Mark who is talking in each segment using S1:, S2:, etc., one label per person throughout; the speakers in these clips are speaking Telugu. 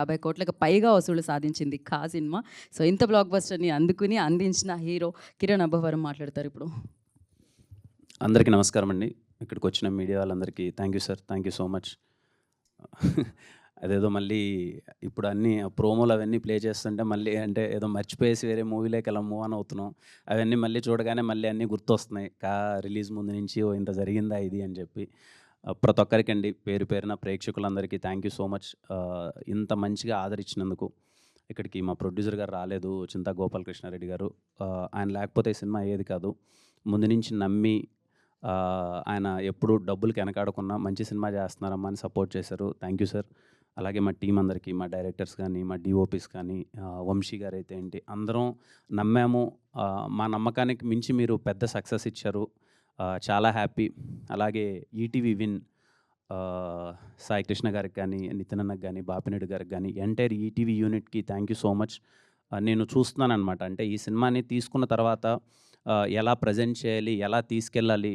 S1: 50 కోట్లకు పైగా వసూళ్లు సాధించింది 'ఖా' సినిమా. సో, ఇంత బ్లాక్ బస్టర్‌ని అందుకుని అందించిన హీరో కిరణ్ అబ్బవరం మాట్లాడతారు ఇప్పుడు.
S2: అందరికీ నమస్కారం అండి. ఇక్కడికొచ్చిన మీడియా వాళ్ళందరికీ thank you sir. Thank you so much. అదేదో మళ్ళీ ఇప్పుడు అన్నీ ప్రోమోలు అవన్నీ ప్లే చేస్తుంటే మళ్ళీ అంటే ఏదో మర్చిపోయేసి వేరే మూవీలోకి అలా మూవ్ ఆన్ అవుతున్నాం. అవన్నీ మళ్ళీ చూడగానే మళ్ళీ అన్నీ గుర్తొస్తున్నాయి. రిలీజ్ ముందు నుంచి ఓ ఇంత జరిగిందా ఇది అని చెప్పి. ప్రతి ఒక్కరికండి పేరు పేరున ప్రేక్షకులందరికీ థ్యాంక్ యూ సో మచ్. ఇంత మంచిగా ఆదరించినందుకు. ఇక్కడికి మా ప్రొడ్యూసర్ గారు రాలేదు, చింతా గోపాలకృష్ణారెడ్డి గారు. ఆయన లేకపోతే ఈ సినిమా అయ్యేది కాదు. ముందు నుంచి నమ్మి ఆయన ఎప్పుడు డబ్బులకి వెనకాడకుండా మంచి సినిమా చేస్తున్నారమ్మా అని సపోర్ట్ చేశారు. Thank you sir. అలాగే మా టీం అందరికీ, మా డైరెక్టర్స్ కానీ, మా డీఓపీస్ కానీ, వంశీ గారు అయితే ఏంటి, అందరం నమ్మాము. మా నమ్మకానికి మించి మీరు పెద్ద సక్సెస్ ఇచ్చారు. చాలా హ్యాపీ. అలాగే ఈటీవీ విన్ సాయి కృష్ణ గారికి కానీ, నితిన్ అన్నకి కానీ, బాపినేడు గారికి కానీ, ఎంటైర్ ఈటీవీ యూనిట్కి థ్యాంక్ యూ సో మచ్. నేను చూస్తున్నానన్నమాట. అంటే ఈ సినిమాని తీసుకున్న తర్వాత ఎలా ప్రజెంట్ చేయాలి, ఎలా తీసుకెళ్ళాలి,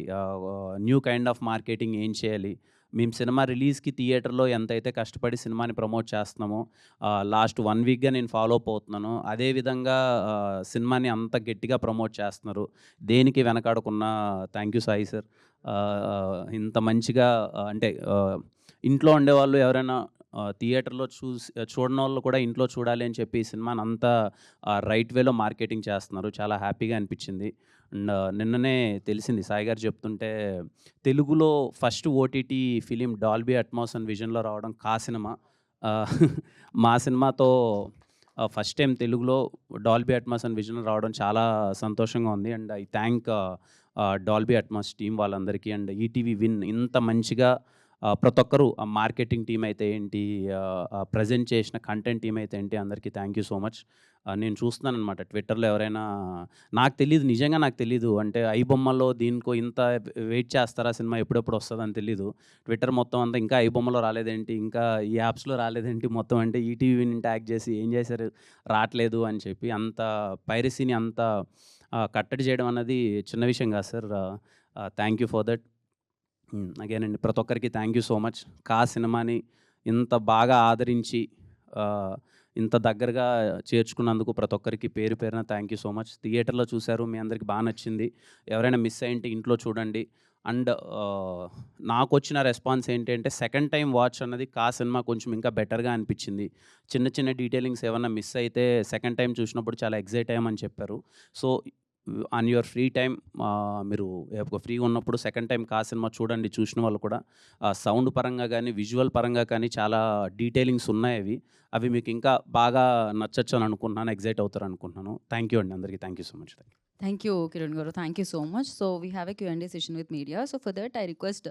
S2: న్యూ కైండ్ ఆఫ్ మార్కెటింగ్ ఏం చేయాలి, మేము సినిమా రిలీజ్కి థియేటర్లో ఎంతైతే కష్టపడి సినిమాని ప్రమోట్ చేస్తున్నామో లాస్ట్ 1 వీక్గా నేను ఫాలో అప్ అవుతున్నాను. అదేవిధంగా సినిమాని అంత గట్టిగా ప్రమోట్ చేస్తున్నారు. దేనికి వెనకాడకున్నా థ్యాంక్ యూ సాయి సార్. ఇంత మంచిగా అంటే ఇంట్లో ఉండేవాళ్ళు ఎవరైనా థియేటర్లో చూడనోళ్ళు కూడా ఇంట్లో చూడాలి అని చెప్పి ఈ సినిమాని అంతా రైట్ వేలో మార్కెటింగ్ చేస్తున్నారు. చాలా హ్యాపీగా అనిపించింది. అండ్ నిన్ననే తెలిసింది సాయి గారు చెప్తుంటే, తెలుగులో first OTT film Dolby Atmos and విజన్లో రావడం 'ఖా' సినిమా. మా సినిమాతో ఫస్ట్ టైం తెలుగులో డాల్బీ అట్మాస్ అండ్ విజన్లో రావడం చాలా సంతోషంగా ఉంది. And I thank Dolby Atmos team వాళ్ళందరికీ అండ్ ఈటీవీ విన్ ఇంత మంచిగా ప్రతి ఒక్కరు మార్కెటింగ్ టీమ్ అయితే ఏంటి, ప్రజెంట్ చేసిన కంటెంట్ టీమ్ అయితే ఏంటి, అందరికీ థ్యాంక్ యూ సో మచ్. నేను చూస్తున్నానన్నమాట ట్విట్టర్లో ఎవరైనా, నాకు తెలీదు, నిజంగా నాకు తెలీదు. అంటే ఐబొమ్మలో దీనికో ఇంత వెయిట్ చేస్తారా, సినిమా ఎప్పుడెప్పుడు వస్తుందని తెలీదు. ట్విట్టర్ మొత్తం అంతా ఇంకా ఐబొమ్మలో రాలేదేంటి, ఇంకా ఈ యాప్స్లో రాలేదేంటి మొత్తం, అంటే ఈటీవీని ట్యాగ్ చేసి ఏం చేశారు రావట్లేదు అని చెప్పి అంత పైరసీని అంత కట్టడి చేయడం అన్నది చిన్న విషయం కాదు sir. Thank you for that. Again అండి ప్రతి ఒక్కరికి థ్యాంక్ యూ సో మచ్. 'ఖా' సినిమాని ఇంత బాగా ఆదరించి ఇంత దగ్గరగా చేర్చుకున్నందుకు ప్రతి ఒక్కరికి పేరు పేరున థ్యాంక్ యూ సో మచ్. థియేటర్లో చూశారు, మీ అందరికి బాగా నచ్చింది. ఎవరైనా మిస్ అయ్యింటే ఇంట్లో చూడండి. అండ్ నాకొచ్చిన రెస్పాన్స్ ఏంటంటే, సెకండ్ టైం వాచ్ అన్నది 'ఖా' సినిమా కొంచెం ఇంకా బెటర్గా అనిపించింది. చిన్న చిన్న డీటెయిలింగ్స్ ఏమన్నా మిస్ అయితే సెకండ్ టైం చూసినప్పుడు చాలా ఎగ్జైట్ అయ్యామని చెప్పారు. So on your free time మీరు ఫ్రీగా ఉన్నప్పుడు సెకండ్ టైం 'ఖా' సినిమా చూడండి. చూసిన వాళ్ళు కూడా సౌండ్ పరంగా కానీ, విజువల్ పరంగా కానీ చాలా డీటెయిలింగ్స్ ఉన్నాయి. అవి మీకు ఇంకా బాగా నచ్చచ్చు అని అనుకుంటున్నాను, ఎగ్జైట్ అవుతారు అనుకుంటున్నాను. థ్యాంక్ యూ అండి అందరికీ. Thank you so much.
S1: Thank you, Kiran garu. Thank you so much. So, we have a Q&A session with media. So, for that, I request